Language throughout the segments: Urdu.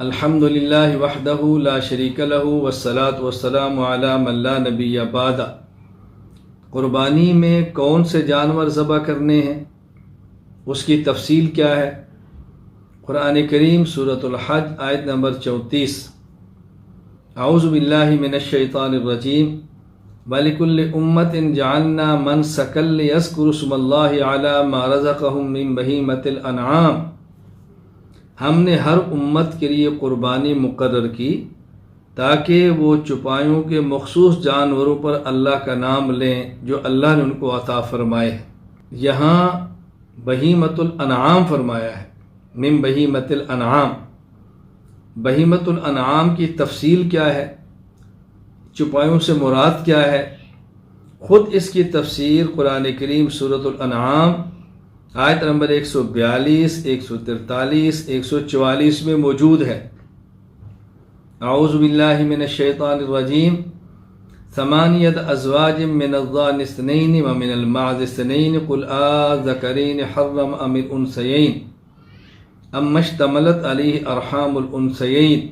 الحمدللہ وحدہ لا شریک لہ والصلاۃ والسلام علی من لا نبی بعد۔ قربانی میں کون سے جانور ذبح کرنے ہیں، اس کی تفصیل کیا ہے؟ قرآن کریم سورۃ الحج آیت نمبر 34۔ اعوذ باللہ من الشیطان الرجیم وَلِكُلِّ أُمَّةٍ جَعَلْنَا مَنسَكًا لِيَذْكُرُوا اسْمَ اللَّهِ عَلَى مَا رَزَقَهُم مِّن بَهِيمَةِ الْأَنْعَامِ۔ ہم نے ہر امت کے لیے قربانی مقرر کی تاکہ وہ چوپایوں کے مخصوص جانوروں پر اللہ کا نام لیں جو اللہ نے ان کو عطا فرمائے ہیں۔ یہاں بہیمۃ الانعام فرمایا ہے، من بہیمۃ الانعام۔ بہیمۃ الانعام کی تفصیل کیا ہے، چوپایوں سے مراد کیا ہے، خود اس کی تفسیر قرآن کریم سورۃ الانعام آیت نمبر 142، 143، 144 میں موجود ہے۔ اعوذ باللہ من الشیطان الرجیم ثمانیۃ ازواج من الضأن اثنین ومن المعز اثنین قل آذکرین حرم ام الانثیین اما اشتملت علیہ ارحام الانثیین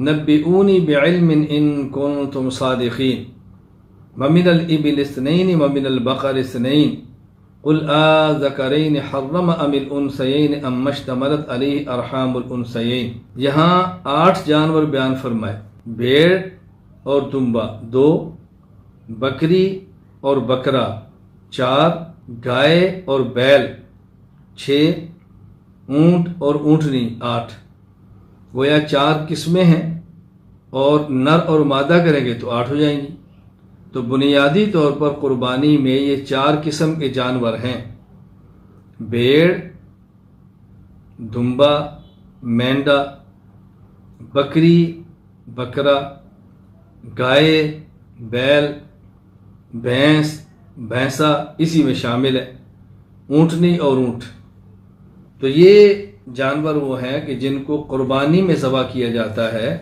نبئونی بعلم ان کنتم صادقین ومن الابل اثنین ومن البقر اثنین قل آذکرین حرم ام الانثیین اما اشتملت علیہ ارحام الانثیین۔ یہاں 8 جانور بیان فرمائے، بھیڑ اور دمبا 2، بکری اور بکرا 4، گائے اور بیل 6، اونٹ اور اونٹنی 8۔ گویا 4 قسمیں ہیں، اور نر اور مادہ کریں گے تو 8 ہو جائیں گی۔ تو بنیادی طور پر قربانی میں یہ 4 قسم کے جانور ہیں: بھیڑ، دمبا، مینڈا، بکری، بکرا، گائے، بیل، بھینس، بھینسا اسی میں شامل ہے، اونٹنی اور اونٹ۔ تو یہ جانور وہ ہیں کہ جن کو قربانی میں ذبح کیا جاتا ہے،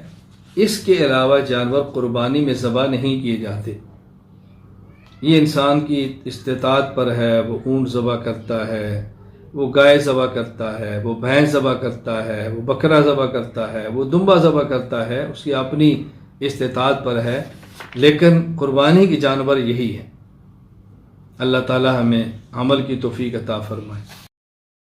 اس کے علاوہ جانور قربانی میں ذبح نہیں کیے جاتے۔ یہ انسان کی استطاعت پر ہے، وہ اونٹ ذبح کرتا ہے، وہ گائے ذبح کرتا ہے، وہ بھینس ذبح کرتا ہے، وہ بکرا ذبح کرتا ہے، وہ دمبا ذبح کرتا ہے، اس کی اپنی استطاعت پر ہے، لیکن قربانی کے جانور یہی ہے۔ اللہ تعالی ہمیں عمل کی توفیق عطا فرمائے۔